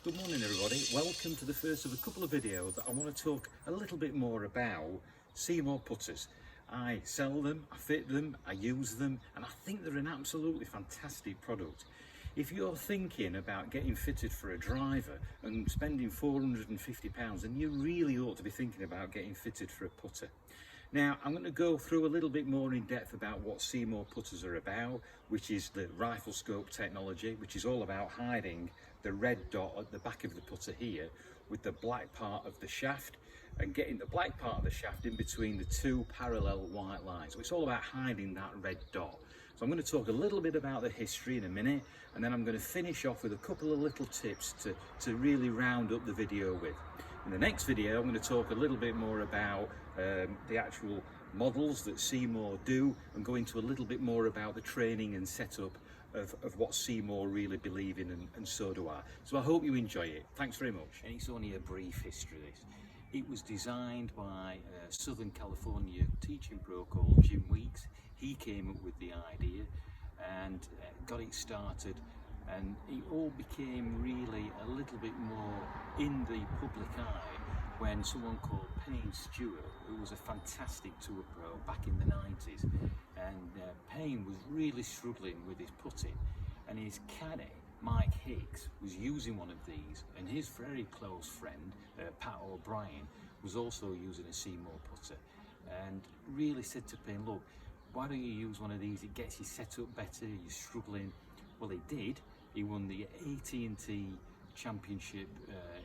Good morning everybody, welcome to the first of a couple of videos that I want to talk a little bit more about Seemore putters. I sell them, I fit them, I use them, and I think they're an absolutely fantastic product. If you're thinking about getting fitted for a driver and spending £450, then you really ought to be thinking about getting fitted for a putter. Now, I'm going to go through a little bit more in depth about what Seemore putters are about, which is the rifle scope technology, which is all about hiding the red dot at the back of the putter here with the black part of the shaft and getting the black part of the shaft in between the two parallel white lines. So it's all about hiding that red dot. So I'm going to talk a little bit about the history in a minute, and then I'm going to finish off with a couple of little tips to really round up the video with. In the next video, I'm going to talk a little bit more about the actual models that Seemore do and go into a little bit more about the training and setup of what Seemore really believe in, and so do I. So I hope you enjoy it. Thanks very much. And it's only a brief history, this. It was designed by a Southern California teaching pro called Jim Weeks. He came up with the idea and got it started, and it all became really a little bit more in the public eye when someone called Payne Stewart, who was a fantastic tour pro back in the 90s, and Payne was really struggling with his putting, and his caddy Mike Hicks was using one of these, and his very close friend Pat O'Brien was also using a Seemore putter, and really said to Payne, look, why don't you use one of these? It gets you set up better, you're struggling. Well, he did. He won the AT&T Championship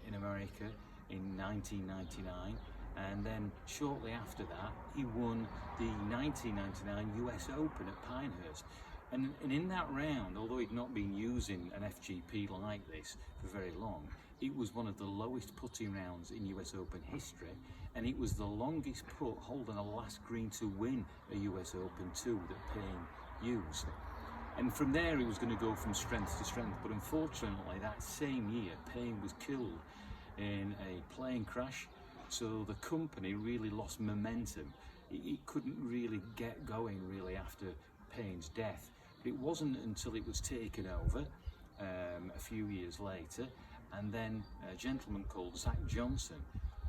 in America in 1999, and then shortly after that he won the 1999 US Open at Pinehurst. And in that round, although he'd not been using an FGP like this for very long, it was one of the lowest putting rounds in US Open history, and it was the longest putt holding a last green to win a US Open too that Payne used. And from there he was going to go from strength to strength, but unfortunately that same year Payne was killed in a plane crash, so the company really lost momentum. It couldn't really get going really after Payne's death. But it wasn't until it was taken over a few years later, and then a gentleman called Zach Johnson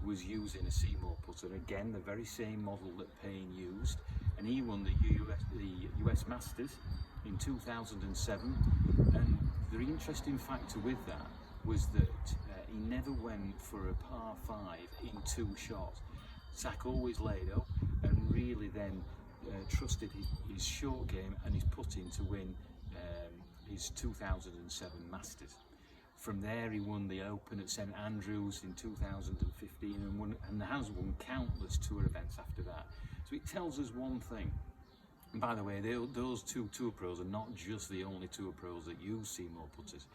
was using a Seemore putter, again the very same model that Payne used, and he won the US Masters in 2007. And the interesting factor with that was that he never went for a par 5 in 2 shots. Zach always laid up and really then trusted his short game and his putting to win his 2007 Masters. From there he won the Open at St Andrews in 2015 and has won countless tour events after that. So it tells us one thing. And by the way, those two tour pros are not just the only tour pros that use Seemore putters.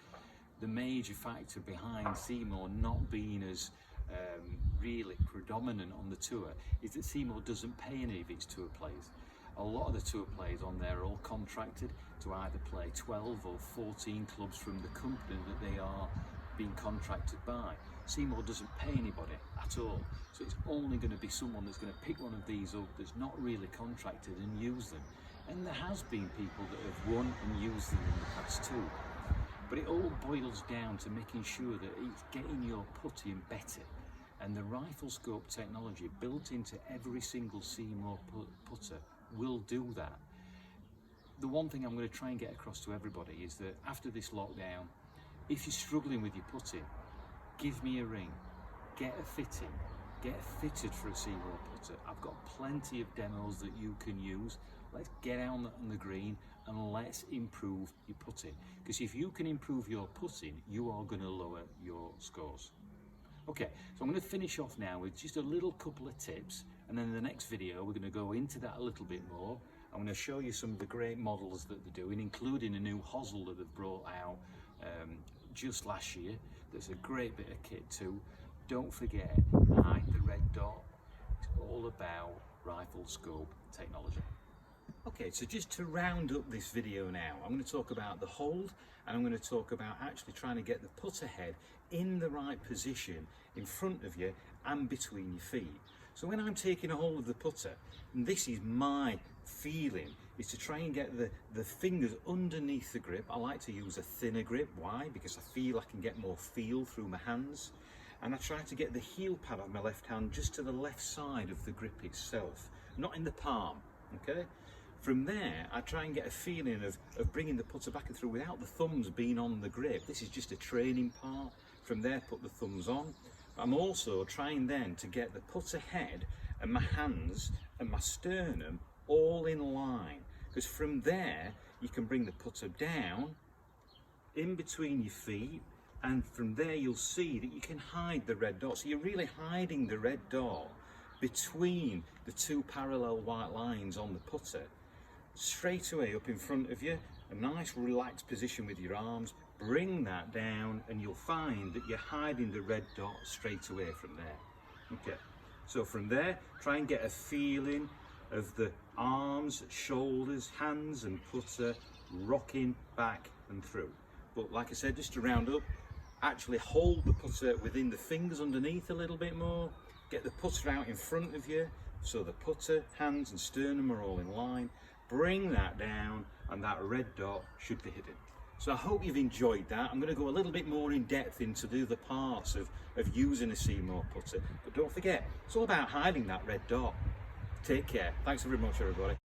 The major factor behind Seemore not being as really predominant on the tour is that Seemore doesn't pay any of its tour players. A lot of the tour players on there are all contracted to either play 12 or 14 clubs from the company that they are being contracted by. Seemore doesn't pay anybody at all, so it's only going to be someone that's going to pick one of these up that's not really contracted and use them. And there has been people that have won and used them in the past too. But it all boils down to making sure that it's getting your putting better, and the rifle scope technology built into every single Seemore putter will do that. The one thing I'm going to try and get across to everybody is that after this lockdown, if you're struggling with your putting, give me a ring, get a fitting, get fitted for a Seemore putter. I've got plenty of demos that you can use. Let's get out on the green and let's improve your putting, because if you can improve your putting, you are going to lower your scores. Okay, so I'm going to finish off now with just a little couple of tips, and then in the next video we're going to go into that a little bit more. I'm going to show you some of the great models that they're doing, including a new hosel that they've brought out just last year. There's a great bit of kit too. Don't forget, hide the red dot. It's all about rifle scope technology. Okay, so just to round up this video now, I'm going to talk about the hold, and I'm going to talk about actually trying to get the putter head in the right position in front of you and between your feet. So when I'm taking a hold of the putter, and this is my feeling, is to try and get the fingers underneath the grip. I like to use a thinner grip. Why? Because I feel I can get more feel through my hands. And I try to get the heel pad of my left hand just to the left side of the grip itself, not in the palm, okay? From there, I try and get a feeling of bringing the putter back and through without the thumbs being on the grip. This is just a training part. From there, put the thumbs on. I'm also trying then to get the putter head and my hands and my sternum all in line, because from there you can bring the putter down in between your feet, and from there you'll see that you can hide the red dot. So you're really hiding the red dot between the two parallel white lines on the putter. Straight away up in front of you, a nice relaxed position with your arms. Bring that down and you'll find that you're hiding the red dot straight away from there. Okay, so from there, try and get a feeling of the arms, shoulders, hands and putter rocking back and through. But like I said, just to round up, actually hold the putter within the fingers underneath a little bit more. Get the putter out in front of you, so the putter, hands and sternum are all in line. Bring that down and that red dot should be hidden. So I hope you've enjoyed that. I'm going to go a little bit more in depth into the other parts of using a Seemore putter. But don't forget, it's all about hiding that red dot. Take care. Thanks very much, everybody.